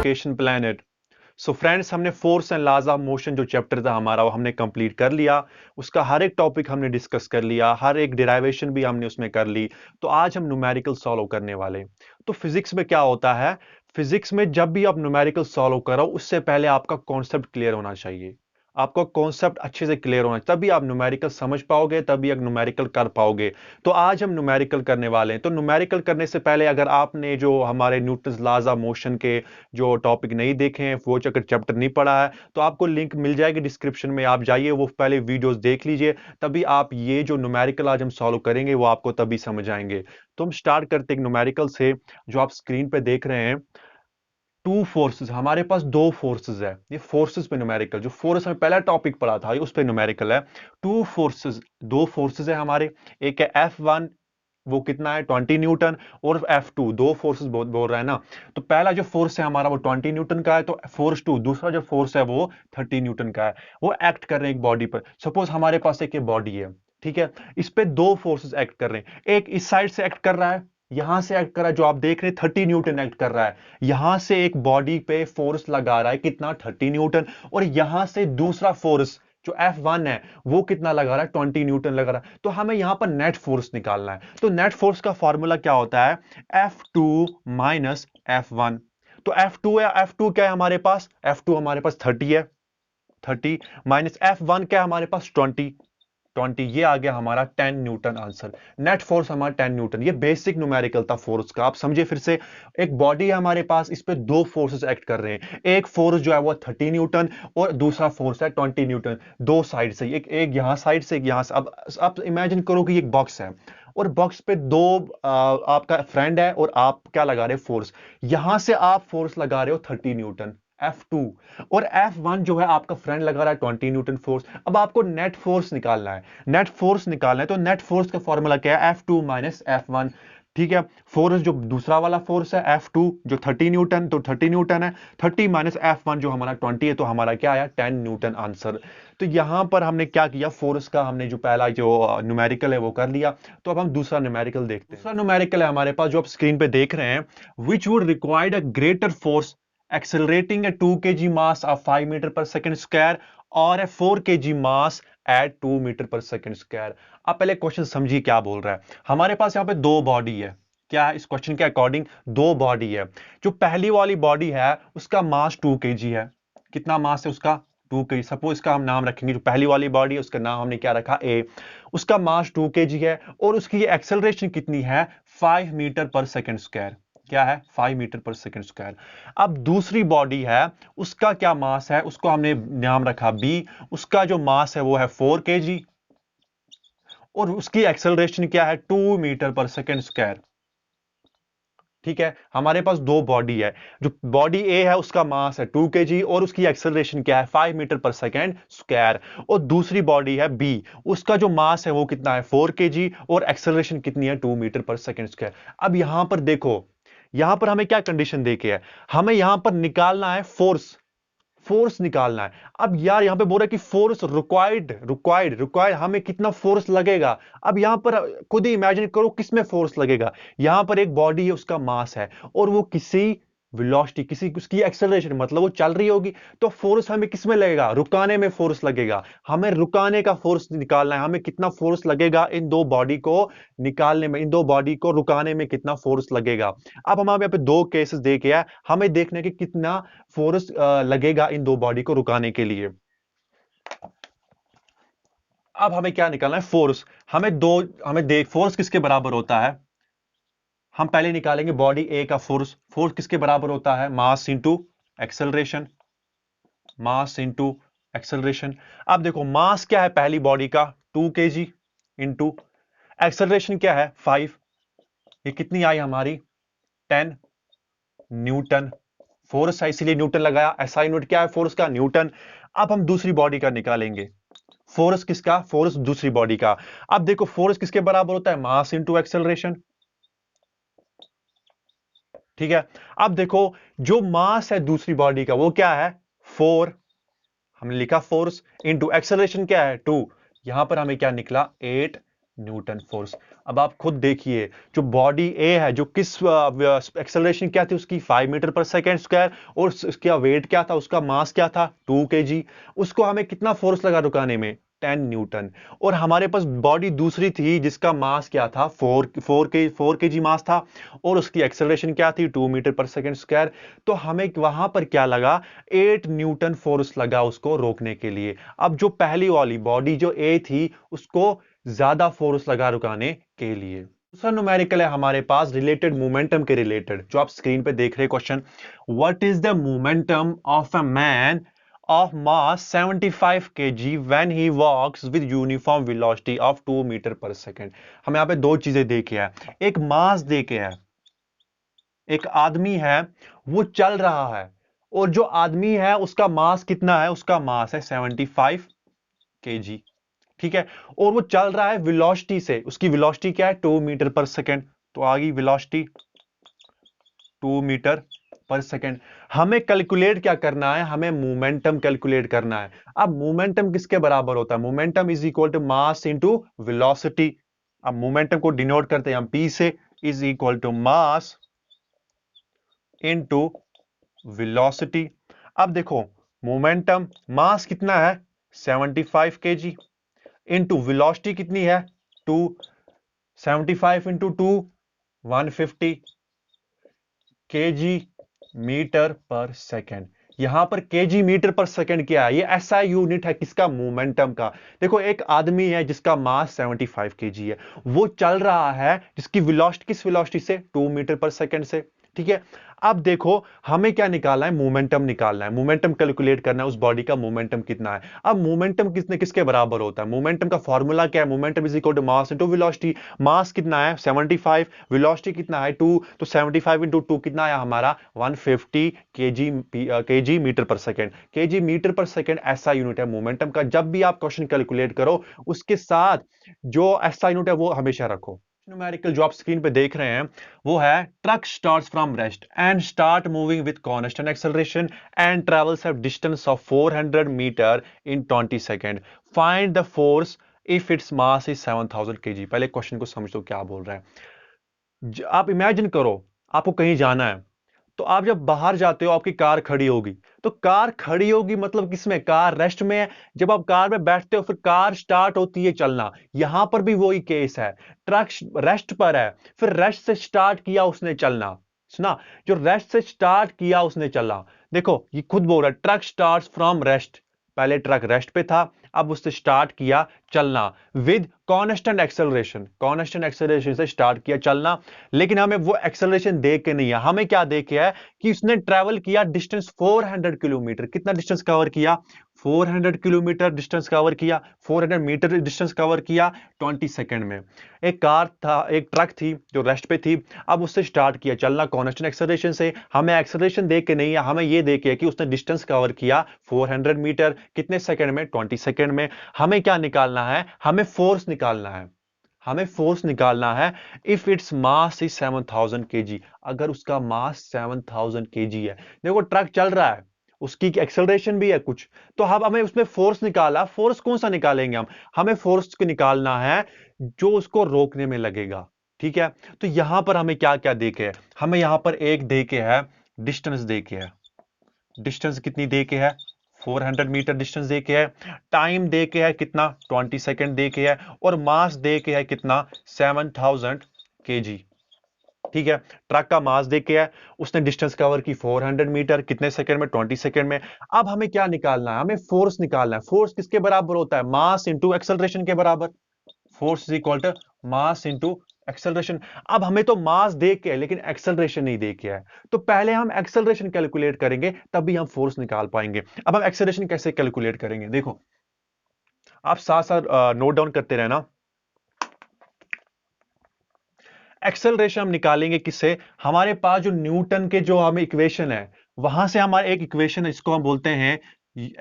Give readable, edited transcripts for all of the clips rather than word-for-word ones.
Education planet. So friends, हमने force and laws of motion जो chapter था हमारा वो हमने कंप्लीट कर लिया। उसका हर एक टॉपिक हमने डिस्कस कर लिया, हर एक डिराइवेशन भी हमने उसमें कर ली। तो आज हम न्यूमेरिकल सॉल्व करने वाले। तो फिजिक्स में क्या होता है, फिजिक्स में जब भी आप न्यूमेरिकल सॉल्व करो उससे पहले आपका कॉन्सेप्ट क्लियर होना चाहिए। आपका कॉन्सेप्ट अच्छे से क्लियर होना चाहिए, तभी आप न्यूमेरिकल समझ पाओगे, तभी आप न्यूमेरिकल कर पाओगे। तो आज हम न्यूमेरिकल करने वाले हैं। तो न्यूमेरिकल करने से पहले अगर आपने जो हमारे न्यूटन्स लॉज ऑफ मोशन के जो टॉपिक नहीं देखे हैं, वो अगर चैप्टर नहीं पढ़ा है, तो आपको लिंक मिल जाएगी डिस्क्रिप्शन में, आप जाइए वो पहले वीडियोस देख लीजिए। तभी आप ये जो न्यूमेरिकल आज हम सॉल्व करेंगे वो आपको तभी समझ आएंगे। तो हम स्टार्ट करते हैं न्यूमेरिकल से। जो आप स्क्रीन पे देख रहे हैं, टू फोर्सेस, हमारे पास दो फोर्सेस है। ये फोर्सेस पे न्यूमेरिकल, जो फोर्स हमें पहला टॉपिक पढ़ा था उस पे न्यूमेरिकल है। टू फोर्सेस, दो फोर्सेस है हमारे। एक है F1, वो कितना है 20 न्यूटन, और F2, दो फोर्सेस बोल रहा है ना। तो पहला जो फोर्स है हमारा वो 20 न्यूटन का है, तो फोर्स 2, दूसरा जो फोर्स है वो 30 न्यूटन का है। वो एक्ट कर रहे हैं एक बॉडी पर। सपोज हमारे पास एक ये बॉडी है, ठीक है, इस पे दो फोर्सेस एक्ट कर रहे हैं। एक इस साइड से एक्ट कर रहा है, यहां से एक्ट कर रहा है, जो आप देख रहे हैं 30 न्यूटन एक्ट कर रहा है। यहां से एक बॉडी पे फोर्स लगा रहा है, कितना 30 न्यूटन। और यहां से दूसरा फोर्स जो F1 है वो कितना लगा रहा है, 20 न्यूटन लगा रहा है। तो हमें यहां पर नेट फोर्स निकालना है। तो नेट फोर्स का फॉर्मूला क्या होता है, F2 माइनस F1। तो F2 है, F2 क्या है हमारे पास, F2 हमारे पास 30 है, 30 माइनस F1 क्या है हमारे पास 20, 20, ये आ गया हमारा 10 न्यूटन आंसर। नेट फोर्स हमारा 10 न्यूटन। ये बेसिक न्यूमेरिकल था फोर्स का, आप समझे फिर से। एक बॉडी है हमारे पास, इस पे दो फोर्सेस एक्ट कर रहे हैं। एक फोर्स जो है वो 30 न्यूटन और दूसरा फोर्स है 20 न्यूटन। दो साइड से, एक यहां साइड से, एक यहां से। अब आप इमेजिन करो कि एक बॉक्स है और बॉक्स पे दो आपका फ्रेंड है और आप क्या लगा रहे हो, फोर्स। यहां से आप फोर्स लगा रहे हो 30 न्यूटन, F2, और F1 जो है आपका फ्रेंड लगा रहा है 20 न्यूटन फोर्स। अब आपको नेट फोर्स निकालना है, नेट फोर्स निकालना है। तो नेट फोर्स का फॉर्मूला क्या है, F2 माइनस F1। ठीक है, फोर्स जो दूसरा वाला फोर्स है F2 जो 30 न्यूटन, तो 30 न्यूटन है, 30 माइनस F1 जो हमारा 20 है, तो हमारा क्या आया 10 न्यूटन आंसर। तो यहां पर हमने क्या किया, फोर्स का हमने जो पहला जो न्यूमेरिकल है वो कर लिया। तो अब हम दूसरा न्यूमेरिकल देखते हैं। दूसरा न्यूमेरिकल है हमारे पास जो आप स्क्रीन पे देख रहे हैं, which would required a greater force accelerating a 2 kg mass of 5 meter per second square or a 4 kg mass at 2 meter per second square। आप पहले क्वेश्चन समझिए क्या बोल रहा है। हमारे पास यहाँ पे दो बॉडी है, क्या है, इस क्वेश्चन के अकॉर्डिंग दो बॉडी है। जो पहली वाली बॉडी है उसका मास 2 kg है। कितना मास है उसका, 2 kg। सपोज इसका हम नाम रखेंगे, जो पहली वाली बॉडी है उसका नाम हमने क्या रखा, ए। उसका मास 2 kg है और उसकी एक्सेलरेशन कितनी है, 5 मीटर पर सेकेंड स्क्वायर। क्या है, 5 मीटर पर सेकेंड स्क्वायर। अब दूसरी बॉडी है, उसका क्या मास है, उसको हमने नाम रखा बी। उसका जो मास है वो है 4 kg और उसकी एक्सेलरेशन क्या है, 2 मीटर पर सेकेंड स्क्वायर। ठीक है, हमारे पास दो बॉडी है। जो बॉडी ए है उसका मास है 2 kg और उसकी एक्सेलरेशन क्या है, 5 मीटर पर सेकेंड स्क्वायर। और दूसरी बॉडी है बी, उसका जो मास है वो कितना है, 4 kg और एक्सेलरेशन कितनी है, 2 मीटर पर सेकेंड स्क्वायर। अब यहां पर देखो, यहां पर हमें क्या कंडीशन देके है, हमें यहां पर निकालना है फोर्स, फोर्स निकालना है। अब यार यहां पे बोल रहा है कि फोर्स रिक्वायर्ड, रिक्वायर्ड हमें कितना फोर्स लगेगा। अब यहां पर खुद ही इमेजिन करो किसमें फोर्स लगेगा। यहां पर एक बॉडी है, उसका मास है और वो किसी वेलोसिटी, किसी उसकी एक्सेलरेशन, मतलब वो चल रही होगी। तो फोर्स हमें किसमें लगेगा, रुकाने में फोर्स लगेगा। हमें रुकाने का फोर्स निकालना है, हमें कितना फोर्स लगेगा इन दो बॉडी को निकालने में, इन दो बॉडी को रुकाने में कितना फोर्स लगेगा। अब हम यहाँ पे दो केसेस देखे हैं, हमें देखने के कितना फोर्स लगेगा इन दो बॉडी को रुकाने के लिए। अब हमें क्या निकालना है, फोर्स। हमें दो, हमें देख फोर्स किसके बराबर होता है। हम पहले निकालेंगे बॉडी ए का फोर्स। फोर्स किसके बराबर होता है, मास इंटू एक्सेलरेशन, मास इंटू एक्सेलरेशन। अब देखो मास क्या है पहली बॉडी का, 2 kg इंटू एक्सेलरेशन क्या है 5। ये कितनी आई हमारी, 10 न्यूटन। फोर्स है इसीलिए न्यूटन लगाया, ऐसा यूनिट क्या है फोर्स का, न्यूटन। अब हम दूसरी बॉडी का निकालेंगे, फोर्स किसका, फोर्स दूसरी बॉडी का। अब देखो फोर्स किसके बराबर होता है, मास इंटू एक्सेलरेशन। ठीक है, अब देखो जो मास है दूसरी बॉडी का वो क्या है, 4। हमने लिखा फोर्स इंटू एक्सेलरेशन क्या है 2। यहां पर हमें क्या निकला, 8 न्यूटन फोर्स। अब आप खुद देखिए, जो बॉडी ए है, जो किस एक्सेलरेशन क्या थी उसकी, 5 मीटर पर सेकेंड स्क्वायर, और उसका वेट क्या था, उसका मास क्या था, 2 kg। उसको हमें कितना फोर्स लगा रुकाने में, 10 न्यूटन। और हमारे पास बॉडी दूसरी थी जिसका मास क्या था, 4 kg मास था, और उसकी एक्सेलरेशन क्या थी, 2 मीटर पर सेकेंड स्क्वायर। तो हमें वहां पर क्या लगा, 8 न्यूटन फोर्स लगा उसको रोकने के लिए। अब जो पहली वाली बॉडी जो ए थी, उसको ज्यादा फोर्स लगा रुकाने के लिए। दूसरा न्यूमेरिकल है हमारे पास रिलेटेड मोमेंटम के रिलेटेड, जो आप स्क्रीन पे देख रहे हैं question. What is the momentum of a man of mass 75 kg when he walks with uniform velocity of 2 metre पर सेकेंड। हम यहां पे दो चीजें देखे हैं, एक मास देखे है, एक आदमी है वो चल रहा है, और जो आदमी है उसका मास कितना है, उसका मास है 75 kg। ठीक है, और वो चल रहा है वेलोसिटी से, उसकी वेलोसिटी क्या है, 2 मीटर पर सेकेंड। तो आ गई वेलोसिटी 2 मीटर पर सेकेंड। हमें कैलकुलेट क्या करना है, हमें मोमेंटम कैलकुलेट करना है। अब मोमेंटम किसके बराबर होता है, momentum is equal to mass into velocity. अब मोमेंटम को डिनोट करते हैं हम पी से, is equal to mass into velocity. अब देखो, मोमेंटम मास कितना है 75 kg, इंटू वेलोसिटी कितनी है 2, 75 इंटू 2 150 kg मीटर पर सेकेंड। यहां पर kg मीटर पर सेकेंड क्या है, ये ऐसा यूनिट है किसका, मोमेंटम का। देखो, एक आदमी है जिसका मास 75 kg है, वो चल रहा है जिसकी वेलोसिटी किस वेलोसिटी से, 2 मीटर पर सेकेंड से। ठीक है, अब देखो हमें क्या निकालना है, मोमेंटम निकालना है, मोमेंटम कैलकुलेट करना है, उस बॉडी का मोमेंटम कितना है। अब मोमेंटम किसके बराबर होता है, मोमेंटम का फॉर्मूला क्या है, momentum is equal to mass into velocity. Mass कितना है 75, वेलोसिटी कितना है 2, तो 75 इंटू 2 कितना आया हमारा 150 kg मीटर पर सेकेंड। kg मीटर पर सेकेंड ऐसा यूनिट है मोमेंटम का। जब भी आप क्वेश्चन कैलकुलेट करो, उसके साथ जो ऐसा यूनिट है वो हमेशा रखो। न्यूमेरिकल जो आप स्क्रीन पे देख रहे हैं वो है, truck starts from rest and start moving with constant acceleration and travels a distance of 400 metre in 20 second. Find the force if its mass is 7000 kg। पहले क्वेश्चन को समझ लो क्या बोल रहा है। आप इमेजिन करो, आपको कहीं जाना है, तो आप जब बाहर जाते हो आपकी कार खड़ी होगी, तो कार खड़ी होगी मतलब किसमें, कार रेस्ट में है। जब आप कार में बैठते हो फिर कार स्टार्ट होती है चलना। यहां पर भी वही केस है, ट्रक रेस्ट पर है, फिर रेस्ट से स्टार्ट किया उसने चलना। सुना, जो रेस्ट से स्टार्ट किया उसने चलना। देखो ये खुद बोल रहा है, ट्रक स्टार्ट फ्रॉम रेस्ट। पहले ट्रक रेस्ट पे था, अब उसने स्टार्ट किया चलना with constant acceleration, constant acceleration से स्टार्ट किया चलना। लेकिन हमें वो एक्सेलरेशन देख के नहीं है, हमें क्या देखे है कि उसने ट्रेवल किया डिस्टेंस 400 किलोमीटर। कितना डिस्टेंस कवर किया, 400 किलोमीटर डिस्टेंस कवर किया, 400 मीटर डिस्टेंस कवर किया 20 सेकंड में। एक कार था, एक ट्रक थी जो रेस्ट पे थी, अब उससे स्टार्ट किया चलना कांस्टेंट एक्सेलरेशन से। हमें एक्सेलरेशन देख के नहीं है, हमें ये देख के कि उसने डिस्टेंस कवर किया 400 मीटर कितने सेकंड में, 20 सेकंड में। हमें क्या निकालना है, हमें फोर्स निकालना है, हमें फोर्स निकालना है। If its mass is 7000 kg, अगर उसका मास 7000 kg है। देखो ट्रक चल रहा है, उसकी एक्सेलरेशन भी है कुछ, तो अब हमें उसमें फोर्स निकाला। फोर्स कौन सा निकालेंगे हम, हमें फोर्स को निकालना है जो उसको रोकने में लगेगा। ठीक है, तो यहां पर हमें क्या क्या देखे है, हमें यहां पर एक देके है डिस्टेंस देके है, डिस्टेंस कितनी देके है 400 मीटर डिस्टेंस देके है, टाइम देके है कितना 20 सेकंड देके है, और मास देके है कितना 7000 kg। ठीक है, ट्रक का मास देके है, उसने डिस्टेंस कवर की 400 मीटर कितने सेकंड में, 20 सेकंड में। अब हमें क्या निकालना है, हमें फोर्स निकालना है। फोर्स किसके बराबर होता है, मास इंटू एक्सेलरेशन के बराबर। Force is equal to mass into acceleration. अब हमें तो मास देख के, लेकिन एक्सेलरेशन नहीं देख के है, तो पहले हम एक्सेलरेशन कैलकुलेट करेंगे तभी हम फोर्स निकाल पाएंगे। अब हम एक्सेलरेशन कैसे कैलकुलेट करेंगे, देखो आप साथ साथ नोट डाउन करते रहना। एक्सेलरेशन हम निकालेंगे किससे, हमारे पास जो न्यूटन के जो हमें इक्वेशन है, वहां से हमारा एक इक्वेशन है, इसको हम बोलते हैं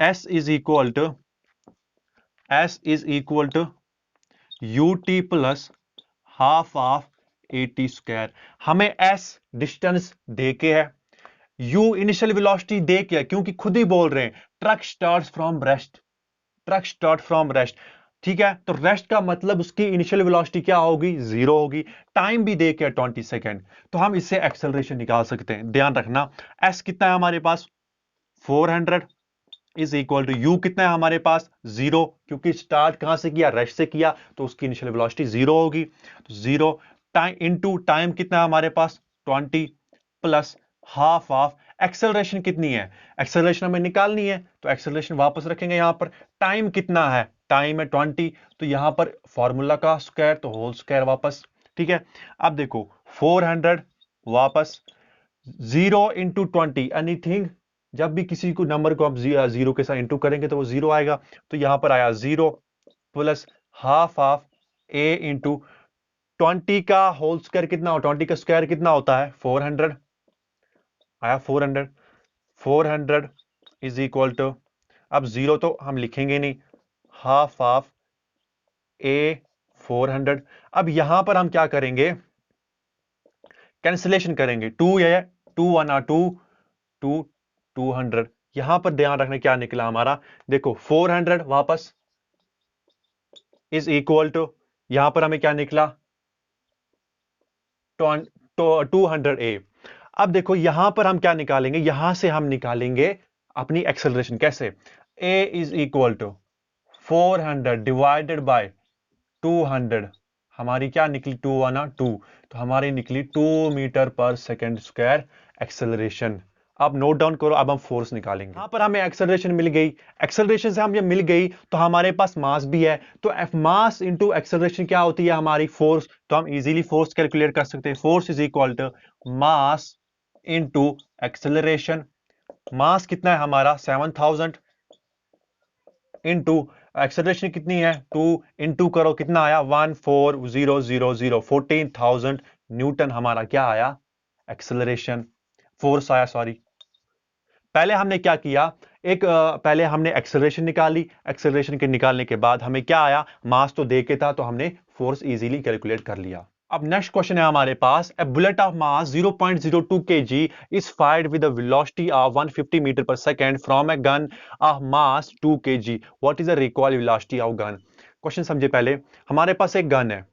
S is equal to, S is equal to U T plus half of AT square. हमें एस डिस्टेंस देके है, यू इनिशियल वेलोसिटी देके है, क्योंकि खुद ही बोल रहे हैं truck starts from rest, truck start from rest. ठीक है, तो रेस्ट का मतलब उसकी इनिशियल वेलोसिटी क्या होगी, 0 होगी। टाइम भी दे के 20 सेकेंड, तो हम इससे एक्सेलरेशन निकाल सकते हैं। ध्यान रखना, एस कितना है हमारे पास, 400 इज इक्वल टू यू कितना है हमारे पास, 0, क्योंकि स्टार्ट कहां से किया, रेस्ट से किया, तो उसकी इनिशियल वेलोसिटी 0 होगी। तो 0 टाइम इनटू टाइम कितना है हमारे पास, 20 प्लस हाफ ऑफ एक्सेलरेशन कितनी है, एक्सेलरेशन हमें निकालनी है, तो एक्सेलरेशन वापस रखेंगे यहां पर। टाइम कितना है, टाइम है 20, तो यहां पर फॉर्मूला का स्क्वायर तो होल स्क्वायर वापस। ठीक है, अब देखो 400 वापस, 0 इंटू 20 एनीथिंग, जब भी किसी को नंबर को आप जीरो के साथ इंटू करेंगे तो वो 0 आएगा। तो यहां पर आया 0 plus half of A into 20 का होल स्क्वायर कितना हो, 20 का स्क्वायर कितना होता है, 400 आया, 400 400 इज इक्वल टू, अब 0 तो हम लिखेंगे नहीं, हाफ ऑफ ए 400। अब यहां पर हम क्या करेंगे, कैंसिलेशन करेंगे, 2 या 2 1 2 2 200। यहां पर ध्यान रखना क्या निकला हमारा, देखो 400 वापस इज इक्वल टू, यहां पर हमें क्या निकला, 200 ए। अब देखो यहां पर हम क्या निकालेंगे, यहां से हम निकालेंगे अपनी एक्सेलरेशन, कैसे, a is equal to 400 divided by 200, हमारी क्या निकली, 2 1 2, तो हमारी निकली 2 मीटर पर सेकेंड स्क्वायर एक्सेलरेशन। अब नोट डाउन करो, अब हम फोर्स निकालेंगे। यहां पर हमें एक्सेलरेशन मिल गई, एक्सेलरेशन से हमें मिल गई तो हमारे पास मास भी है, तो मास इंटू एक्सेलरेशन क्या होती है हमारी, फोर्स। तो हम इजीली फोर्स कैलकुलेट कर सकते हैं, force is equal to mass into acceleration. Mass कितना है हमारा, 7000 इंटू एक्सेलरेशन कितनी है, 2 इंटू करो कितना आया, 14000, 14,000 न्यूटन हमारा क्या आया, एक्सेलरेशन, फोर्स आया, सॉरी। पहले हमने क्या किया, पहले हमने एक्सेलरेशन निकाली, एक्सेलरेशन के निकालने के बाद हमें क्या आया, मास तो दे के था, तो हमने फोर्स इजीली कैलकुलेट कर लिया। अब नेक्स्ट क्वेश्चन है हमारे पास, a bullet of mass 0.02 kg is fired with a velocity of 150 metre per second from a gun of mass 2 kg, what is the required velocity of gun. Question समझे, पहले हमारे पास एक गन है,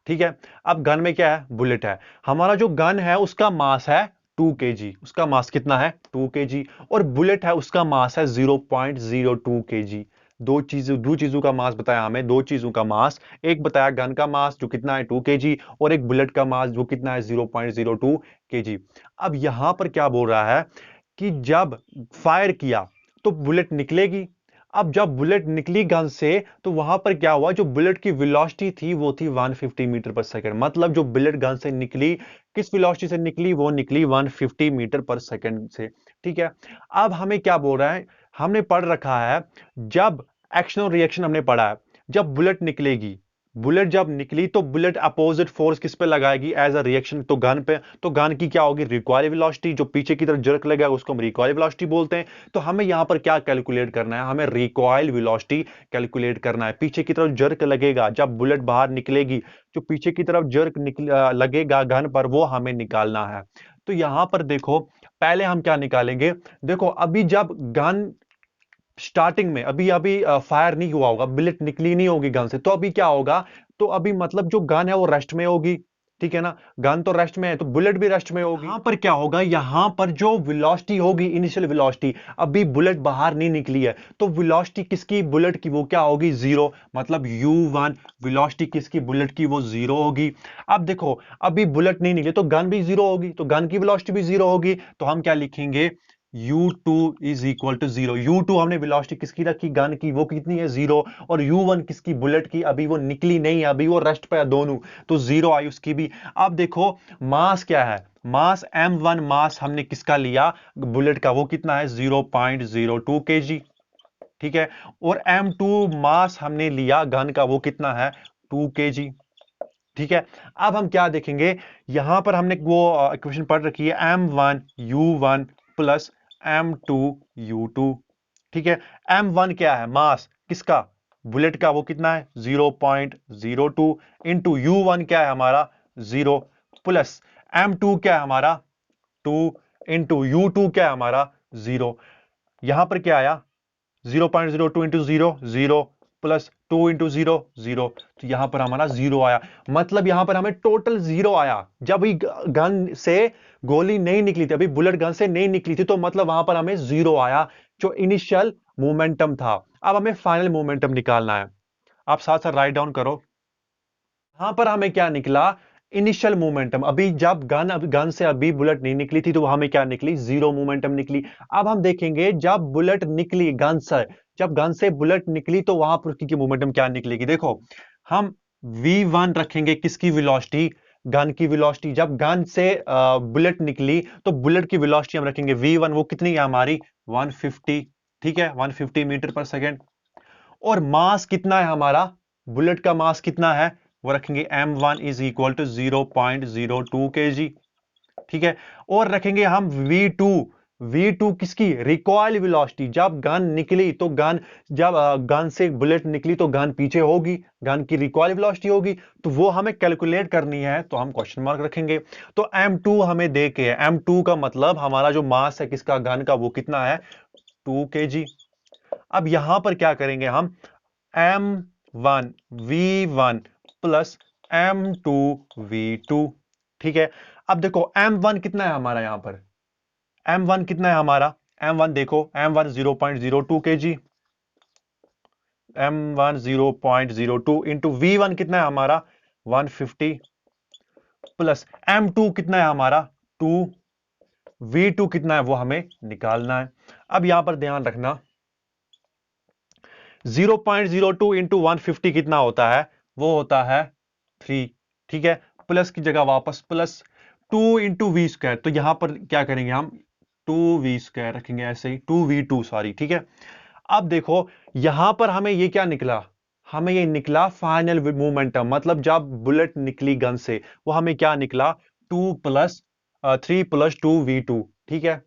ठीक है, अब गन में क्या है, बुलेट है, हमारा जो गन है उसका मास है 2 kg, उसका मास कितना है, 2 kg, और बुलेट है उसका मास है 0.02 kg। दो चीजों का मास बताया हमें, दो चीजों का मास, एक बताया गन का मास जो कितना है 2 kg, और एक बुलेट का मास जो कितना है 0.02 kg। अब यहां पर क्या बोल रहा है कि जब फायर किया तो बुलेट निकलेगी। अब जब बुलेट निकली गन से तो वहां पर क्या हुआ, जो बुलेट की वेलोसिटी थी वो थी 150 मीटर पर सेकंड, मतलब जो बुलेट गन से निकली किस वेलोसिटी से निकली, वो निकली 150 मीटर पर सेकंड से। ठीक है, अब हमें क्या बोल रहा है, हमने पढ़ रखा है, जब एक्शन और रिएक्शन हमने पढ़ा है, जब बुलेट निकलेगी, बुलेट जब निकली तो बुलेट अपोजिट फोर्स किस पे लगाएगी, एज अ रिएक्शन, तो गन पे, तो गन की क्या होगी, रिकॉइल वेलोसिटी, जो पीछे की तरफ जर्क लगेगा उसको हम रिकॉइल वेलोसिटी बोलते हैं। तो हमें यहां पर क्या कैलकुलेट करना है, हमें रिकॉइल वेलोसिटी कैलकुलेट करना है। पीछे की तरफ जर्क लगेगा जब बुलेट बाहर निकलेगी, जो पीछे की तरफ जर्क लगेगा गन पर, वो हमें निकालना है। तो यहां पर देखो, पहले हम क्या निकालेंगे, देखो अभी जब गन स्टार्टिंग में अभी अभी फायर नहीं हुआ होगा, बुलेट निकली नहीं होगी गन से, तो अभी क्या होगा, तो अभी मतलब जो गन है वो रेस्ट में होगी, ठीक है ना, गन तो रेस्ट में है तो बुलेट भी रेस्ट में होगी। यहां पर क्या होगा, यहां पर जो वेलोसिटी होगी, इनिशियल वेलोसिटी, अभी बुलेट बाहर नहीं निकली है, तो वेलोसिटी किसकी, बुलेट की, वो क्या होगी, 0, मतलब u1 वेलोसिटी किसकी, बुलेट की, वो 0 होगी। अब देखो अभी बुलेट नहीं निकली तो गन भी 0 होगी, तो गन की वेलोसिटी भी 0 होगी, तो हम क्या लिखेंगे, u2 is equal to 0। u2 हमने वेलोसिटी किसकी रखी, गन की, वो कितनी है, 0, और u1 किसकी, बुलेट की, अभी वो निकली नहीं है, अभी वो रेस्ट पे है दोनों, तो 0 आई उसकी भी। अब देखो मास क्या है, मास m1 मास हमने किसका लिया, बुलेट का, वो कितना है 0.02 kg, ठीक है, और m2 मास हमने लिया गन का, वो कितना है 2 kg, ठीक है। अब हम क्या देखेंगे, यहां पर हमने वो इक्वेशन पढ़ रखी है, m1 u1 plus m2 u2, ठीक है। m1 क्या है, मास किसका, बुलेट का, वो कितना है 0.02, इंटू u1 क्या है हमारा 0, प्लस m2 क्या है हमारा 2, इंटू u2 क्या है हमारा 0। यहां पर क्या आया, 0.02 इंटू 0 0, प्लस 2 इंटू 0 0, तो यहां पर हमारा 0 आया। मतलब यहां पर हमें टोटल 0 आया। जब ही गन से गोली नहीं निकली थी, अभी बुलेट गन से नहीं निकली थी, तो मतलब वहां पर हमें 0 आया, जो इनिशियल मोमेंटम था। अब हमें फाइनल मोमेंटम निकालना है। आप साथ साथ राइट डाउन करो। यहां पर हमें क्या निकला? Initial momentum. अभी जब गन से अभी बुलेट नहीं निकली थी, तो हमें क्या निकली? 0 मोमेंटम निकली। अब हम देखेंगे जब बुलेट निकली गन से, जब गन से बुलेट निकली, तो वहां पर उसकी मोमेंटम क्या निकलेगी? देखो, हम v1 रखेंगे, किसकी वेलोसिटी? गन की वेलोसिटी। जब गन से बुलेट निकली, तो बुलेट की वेलोसिटी हम रखेंगे v1, वो कितनी है हमारी? 150। ठीक है, 150 मीटर पर सेकेंड। और मास कितना है हमारा? बुलेट का मास कितना है? वो रखेंगे m1 is equal to 0.02 kg। ठीक है, और रखेंगे हम v2। v2 किसकी? Recoil velocity. जब गन निकली, तो गन, जब गन से बुलेट निकली, तो गन पीछे होगी, गन की रिकॉइल वेलोसिटी होगी, तो वो हमें कैलकुलेट करनी है, तो हम क्वेश्चन मार्क रखेंगे। तो m2 हमें दे के है, m2 का मतलब हमारा जो मास है किसका? गन का, वो कितना है? 2 kg। अब यहां पर क्या करेंगे हम? m1 v1 plus m2 v2। ठीक है, अब देखो m1 कितना है हमारा? यहां पर m1 कितना है हमारा? m1 देखो, m1 0.02 kg, m1 0.02 into v1 कितना है हमारा? 150 प्लस m2 कितना है हमारा? 2। v2 कितना है वो हमें निकालना है। अब यहां पर ध्यान रखना, 0.02 इंटू 150 कितना होता है? वो होता है 3। ठीक है, प्लस की जगह वापस प्लस 2 इंटू वी स्क्वायर, तो यहां पर क्या करेंगे हम? 2v² रखेंगे, ऐसे ही 2v2, सॉरी। ठीक है, अब देखो यहां पर हमें ये क्या निकला? हमें ये निकला फाइनल मोमेंटम। मतलब जब बुलेट निकली गन से, वो हमें क्या निकला? 3 + 2v2। ठीक है,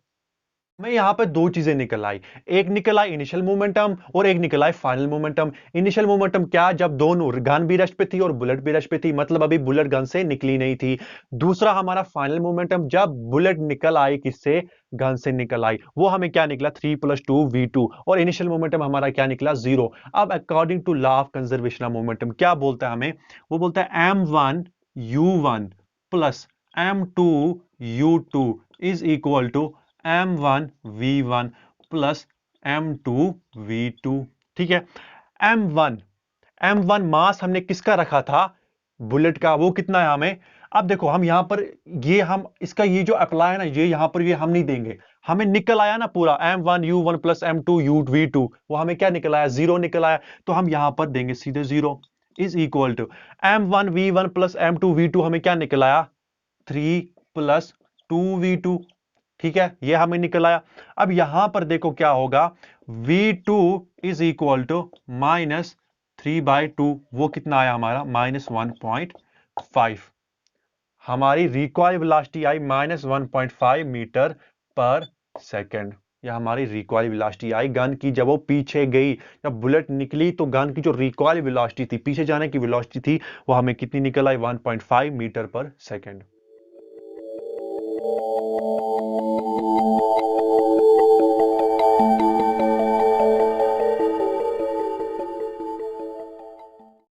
मैं यहां पे दो चीजें निकल आई। एक निकल आई इनिशियल मोमेंटम, और एक निकल I final momentum. Initial momentum क्या? जब दोनों गन भी रेस्ट पे थी और बुलेट भी रेस्ट पे थी, मतलब अभी बुलेट गन से निकली नहीं थी। दूसरा हमारा फाइनल मोमेंटम, जब बुलेट निकल आई किससे? गन से निकल आई, वो हमें क्या निकला? 3 + 2v2। और इनिशियल मोमेंटम हमारा क्या निकला? 0। अब according to law of conservation of momentum क्या बोलता है हमें? वो बोलता है m1u1 plus m2u2 is equal to m1 v1 plus m2 v2। ठीक है, m1 m1 मास हमने किसका रखा था? बुलेट का। वो कितना है हमें? अब देखो हम यहां पर, ये हम इसका ये जो अप्लाई है ना, ये यहां पर ये हम नहीं देंगे। हमें निकल आया ना पूरा m1u1 प्लस m2 v2, वो हमें क्या निकल आया? 0 निकल आया। तो हम यहां पर देंगे सीधे 0 is equal to m1 v1 plus m2 v2 हमें क्या निकल आया? 3 + 2v2। ठीक है, ये हमें निकल आया। अब यहां पर देखो क्या होगा? v2 इज इक्वल टू -3/2, वो कितना आया हमारा? -1.5। हमारी रिकॉइल वेलोसिटी आई -1.5 मीटर पर सेकेंड। यह हमारी रिकॉइल वेलोसिटी आई गन की, जब वो पीछे गई, जब बुलेट निकली, तो गन की जो रिकॉइल वेलोसिटी थी, पीछे जाने की वेलोसिटी थी, वो हमें कितनी निकल आई? 1.5 मीटर पर सेकेंड।